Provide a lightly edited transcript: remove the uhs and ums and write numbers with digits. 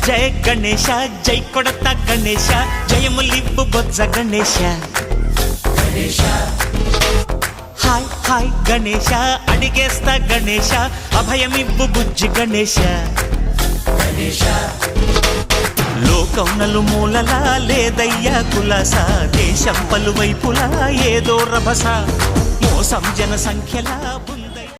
జయ గణేశ జై కొడత గణేశ జయములివ్వు బొజ్జ Ganesha hi hi Ganesha అడిగేస్తా Ganesha అభయమివ్వు బుజ్జి గణేశ లోకం నలుమూలలా లేదయ్యా కులాస దేశం పలువైపులా ఏదో రభస మోసం జన సంఖ్యలా